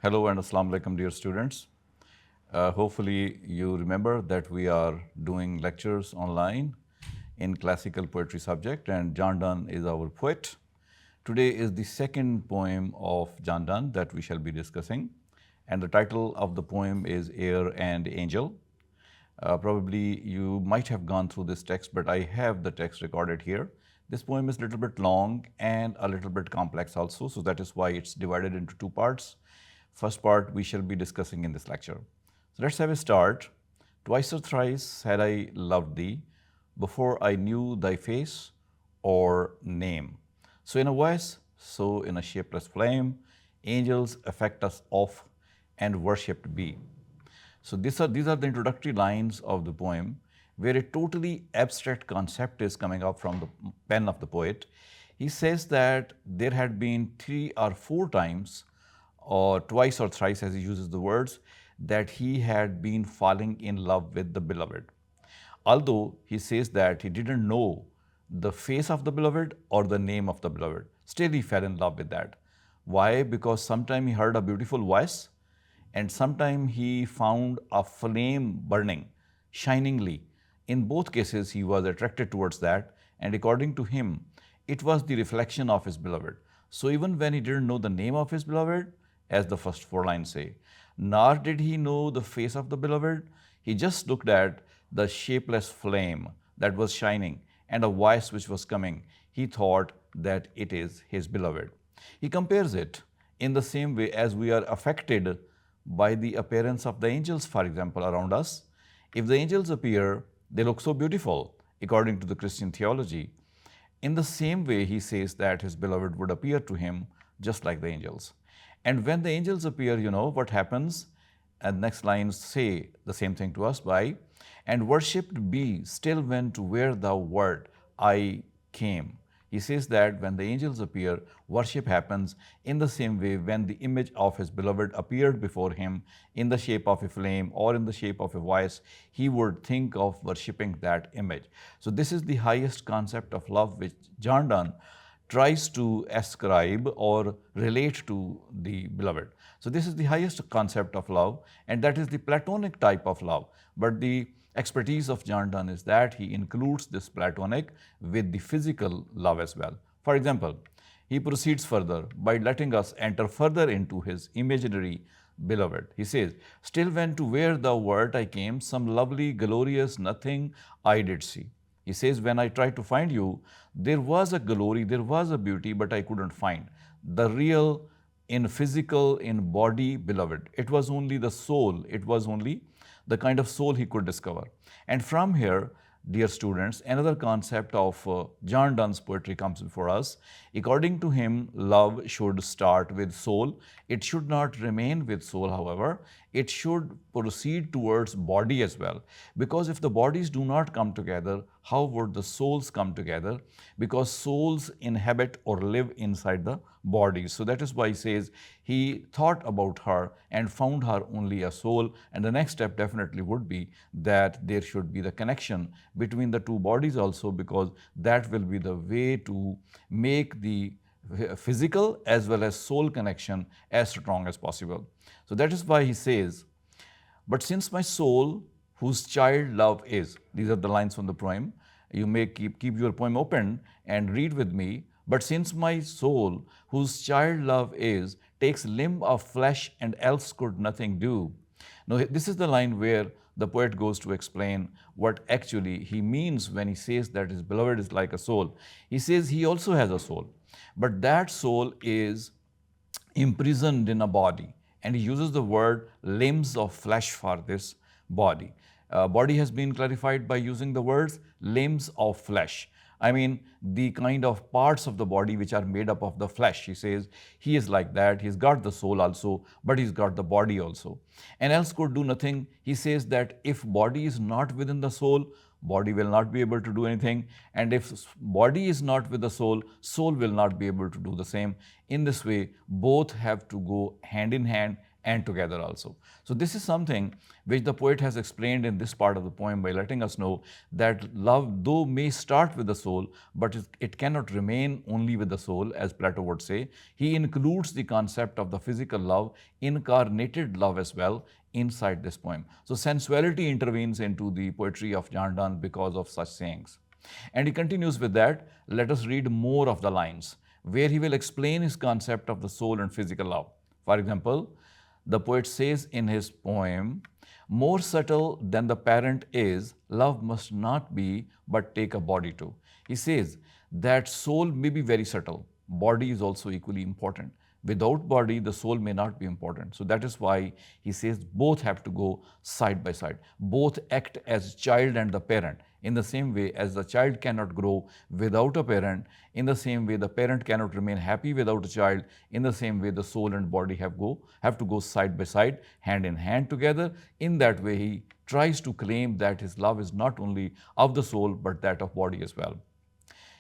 Hello and Assalamu alaikum, dear students. Hopefully, you remember that we are doing lectures online in classical poetry subject, and John Donne is our poet. Today is the second poem of John Donne that we shall be discussing, and the title of the poem is Air and Angel. Probably you might have gone through this text, but I have the text recorded here. This poem is a little bit long and a little bit complex also, so that is why it's divided into two parts. First part we shall be discussing in this lecture. So let's have a start. Twice or thrice had I loved thee, before I knew thy face or name. So in a voice, so in a shapeless flame, angels affect us off and worshipped be. So these are the introductory lines of the poem, where a totally abstract concept is coming up from the pen of the poet. He says that there had been 3 or 4 times, or twice or thrice as he uses the words, that he had been falling in love with the beloved. Although he says that he didn't know the face of the beloved or the name of the beloved, still he fell in love with that. Why? Because sometime he heard a beautiful voice, and sometime he found a flame burning shiningly. In both cases, he was attracted towards that, and according to him, it was the reflection of his beloved. So even when he didn't know the name of his beloved, as the first 4 lines say, nor did he know the face of the beloved, he just looked at the shapeless flame that was shining and a voice which was coming. He thought that it is his beloved. He compares it in the same way as we are affected by the appearance of the angels, for example, around us. If the angels appear, they look so beautiful, according to the Christian theology. In the same way, he says that his beloved would appear to him just like the angels. And when the angels appear, you know what happens? And next lines say the same thing to us by, and worshipped be still when to where thou wert I came. He says that when the angels appear, worship happens in the same way when the image of his beloved appeared before him in the shape of a flame or in the shape of a voice, he would think of worshipping that image. So this is the highest concept of love which John Donne tries to ascribe or relate to the beloved. So this is the highest concept of love, and that is the Platonic type of love. But the expertise of John Donne is that he includes this Platonic with the physical love as well. For example, he proceeds further by letting us enter further into his imaginary beloved. He says, still when to where thou wert I came, some lovely, glorious nothing I did see. He says, when I tried to find you, there was a glory, there was a beauty, but I couldn't find the real, in physical, in body beloved. It was only the soul, it was only the kind of soul he could discover. And from here, dear students, another concept of John Donne's poetry comes before us. According to him, love should start with soul. It should not remain with soul, however. It should proceed towards body as well. Because if the bodies do not come together, how would the souls come together? Because souls inhabit or live inside the bodies. So that is why he says he thought about her and found her only a soul. And the next step definitely would be that there should be the connection between the two bodies also, because that will be the way to make the physical as well as soul connection as strong as possible. So that is why he says, but since my soul, whose child love is, these are the lines from the poem. You may keep your poem open and read with me. But since my soul, whose child love is, takes limb of flesh and else could nothing do. Now, this is the line where the poet goes to explain what actually he means when he says that his beloved is like a soul. He says he also has a soul, but that soul is imprisoned in a body. And he uses the word limbs of flesh for this body. Body has been clarified by using the words limbs of flesh. I mean, the kind of parts of the body which are made up of the flesh. He says he is like that. He's got the soul also, but he's got the body also. And else could do nothing. He says that if body is not within the soul, body will not be able to do anything. And if body is not with the soul, soul will not be able to do the same. In this way, both have to go hand in hand and together also. So this is something which the poet has explained in this part of the poem by letting us know that love, though may start with the soul, but it cannot remain only with the soul, as Plato would say. He includes the concept of the physical love, incarnated love as well, inside this poem. So sensuality intervenes into the poetry of John Donne because of such sayings. And he continues with that. Let us read more of the lines where he will explain his concept of the soul and physical love. For example, the poet says in his poem, more subtle than the parent is, love must not be, but take a body too. He says that soul may be very subtle, body is also equally important. Without body, the soul may not be important. So that is why he says both have to go side by side. Both act as child and the parent. In the same way as the child cannot grow without a parent, in the same way the parent cannot remain happy without a child, in the same way the soul and body have to go side by side, hand in hand together. In that way, he tries to claim that his love is not only of the soul, but that of body as well.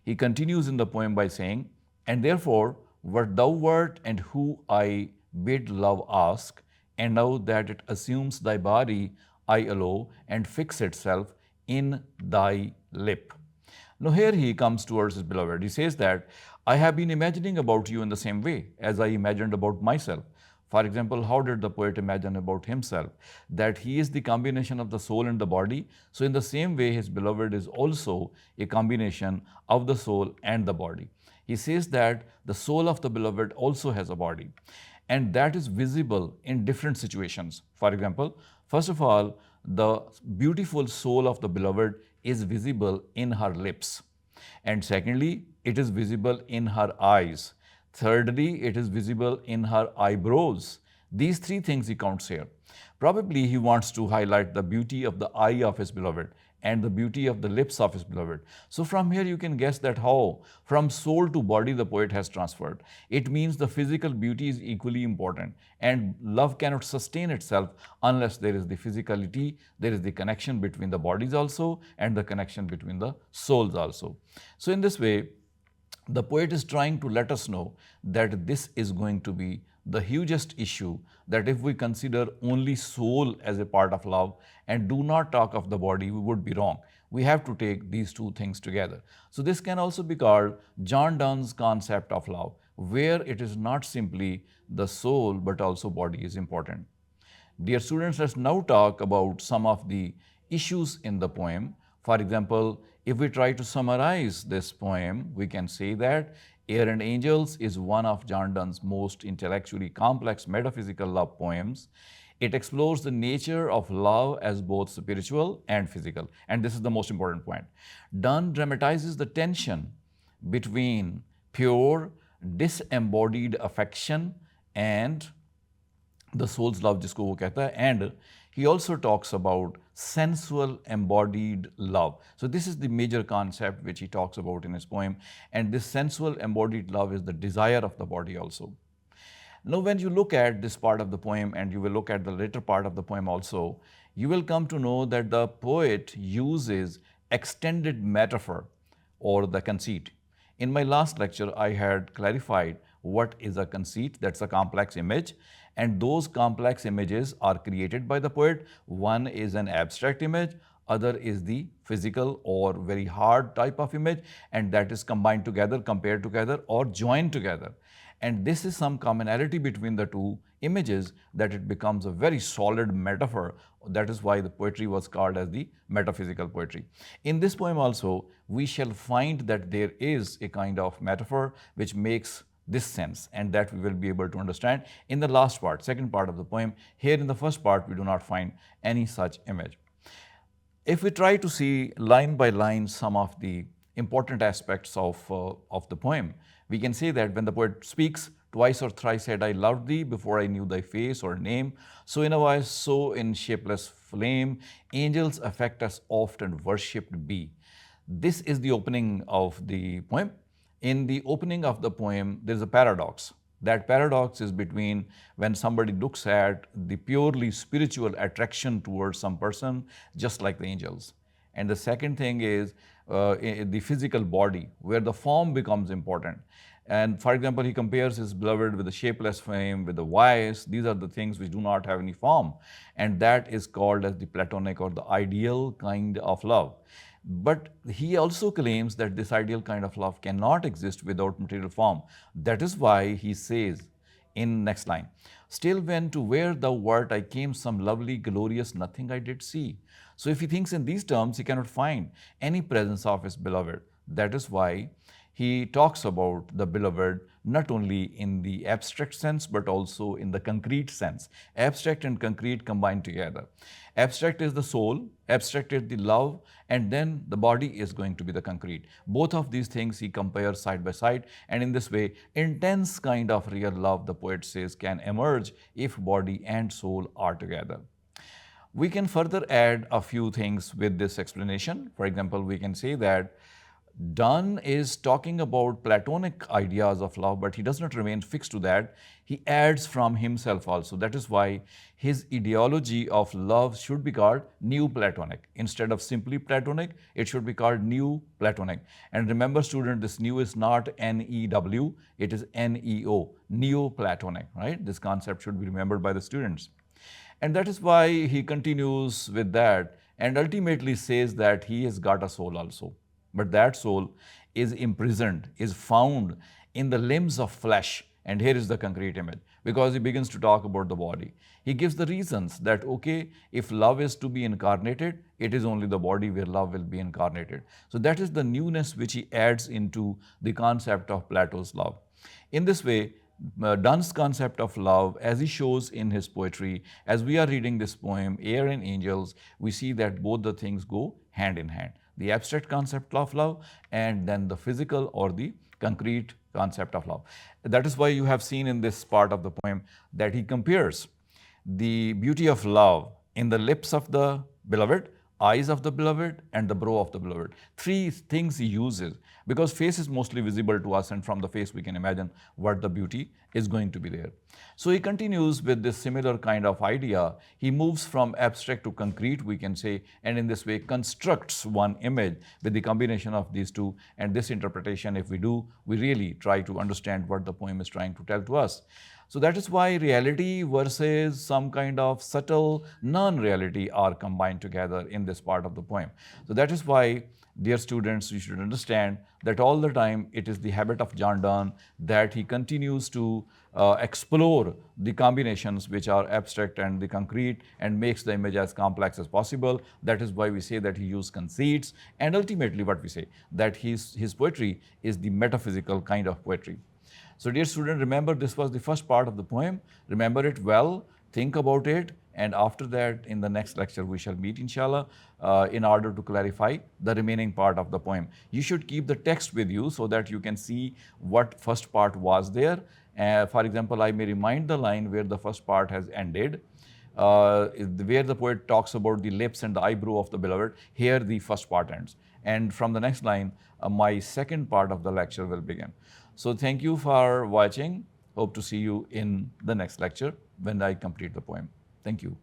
He continues in the poem by saying, and therefore, what thou wert and who I bid love ask, and now that it assumes thy body, I allow and fix itself in thy lip. Now here he comes towards his beloved. He says that I have been imagining about you in the same way as I imagined about myself. For example, how did the poet imagine about himself? That he is the combination of the soul and the body. So in the same way, his beloved is also a combination of the soul and the body. He says that the soul of the beloved also has a body, and that is visible in different situations. For example, first of all, the beautiful soul of the beloved is visible in her lips. And secondly, it is visible in her eyes. Thirdly, it is visible in her eyebrows. These three things he counts here. Probably he wants to highlight the beauty of the eye of his beloved and the beauty of the lips of his beloved. So from here you can guess that how from soul to body the poet has transferred. It means the physical beauty is equally important, and love cannot sustain itself unless there is the physicality, there is the connection between the bodies also, and the connection between the souls also. So in this way, the poet is trying to let us know that this is going to be the hugest issue, that if we consider only soul as a part of love and do not talk of the body, we would be wrong. We have to take these two things together. So this can also be called John Donne's concept of love, where it is not simply the soul but also body is important. Dear students, let's now talk about some of the issues in the poem. For example, if we try to summarize this poem, we can say that Air and Angels is one of John Donne's most intellectually complex metaphysical love poems. It explores the nature of love as both spiritual and physical. And this is the most important point. Donne dramatizes the tension between pure, disembodied affection and the soul's love, जिसको वो कहता है, and he also talks about sensual embodied love. So this is the major concept which he talks about in his poem, and this sensual embodied love is the desire of the body also. Now when you look at this part of the poem and you will look at the later part of the poem also, you will come to know that the poet uses extended metaphor or the conceit. In my last lecture, I had clarified what is a conceit. That's a complex image, and those complex images are created by the poet. One is an abstract image, other is the physical or very hard type of image, and that is combined together, compared together, or joined together. And this is some commonality between the two images that it becomes a very solid metaphor. That is why the poetry was called as the metaphysical poetry. In this poem also, we shall find that there is a kind of metaphor which makes this sense, and that we will be able to understand in the last part, second part of the poem. Here in the first part, we do not find any such image. If we try to see line by line some of the important aspects of the poem, we can say that when the poet speaks, twice or thrice said I loved thee before I knew thy face or name. So in a wise, so in shapeless flame, angels affect us oft and worshipped be. This is the opening of the poem. In the opening of the poem, there is a paradox. That paradox is between when somebody looks at the purely spiritual attraction towards some person, just like the angels. And the second thing is the physical body, where the form becomes important. And for example, he compares his beloved with the shapeless frame, with the vice. These are the things which do not have any form. And that is called as the platonic or the ideal kind of love. But he also claims that this ideal kind of love cannot exist without material form. That is why he says in next line, still when to where thou wert I came, some lovely, glorious nothing I did see. So if he thinks in these terms, he cannot find any presence of his beloved. That is why he talks about the beloved not only in the abstract sense but also in the concrete sense. Abstract and concrete combined together. Abstract is the soul, abstract is the love, and then the body is going to be the concrete. Both of these things he compares side by side, and in this way, intense kind of real love, the poet says, can emerge if body and soul are together. We can further add a few things with this explanation. For example, we can say that Donne is talking about Platonic ideas of love, but he does not remain fixed to that. He adds from himself also. That is why his ideology of love should be called New Platonic. Instead of simply Platonic, it should be called New Platonic. And remember, student, this new is not N-E-W, it is N-E-O, Neo-Platonic, right? This concept should be remembered by the students. And that is why he continues with that and ultimately says that he has got a soul also. But that soul is imprisoned, is found in the limbs of flesh. And here is the concrete image, because he begins to talk about the body. He gives the reasons that, okay, if love is to be incarnated, it is only the body where love will be incarnated. So that is the newness which he adds into the concept of Plato's love. In this way, Donne's concept of love, as he shows in his poetry, as we are reading this poem, Air and Angels, we see that both the things go hand in hand. The abstract concept of love and then the physical or the concrete concept of love. That is why you have seen in this part of the poem that he compares the beauty of love in the lips of the beloved, eyes of the beloved, and the brow of the beloved. Three things he uses, because face is mostly visible to us, and from the face we can imagine what the beauty is going to be there. So he continues with this similar kind of idea. He moves from abstract to concrete, we can say, and in this way constructs one image with the combination of these two. And this interpretation, if we do, we really try to understand what the poem is trying to tell to us. So that is why reality versus some kind of subtle non-reality are combined together in this part of the poem. So that is why, dear students, you should understand that all the time it is the habit of John Donne that he continues to explore the combinations which are abstract and the concrete and makes the image as complex as possible. That is why we say that he used conceits, and ultimately what we say, that his poetry is the metaphysical kind of poetry. So dear student, remember this was the first part of the poem. Remember it well, think about it, and after that in the next lecture we shall meet inshallah in order to clarify the remaining part of the poem. You should keep the text with you so that you can see what first part was there. For example, I may remind the line where the first part has ended. Where the poet talks about the lips and the eyebrow of the beloved, here the first part ends. And from the next line, my second part of the lecture will begin. So thank you for watching. Hope to see you in the next lecture when I complete the poem. Thank you.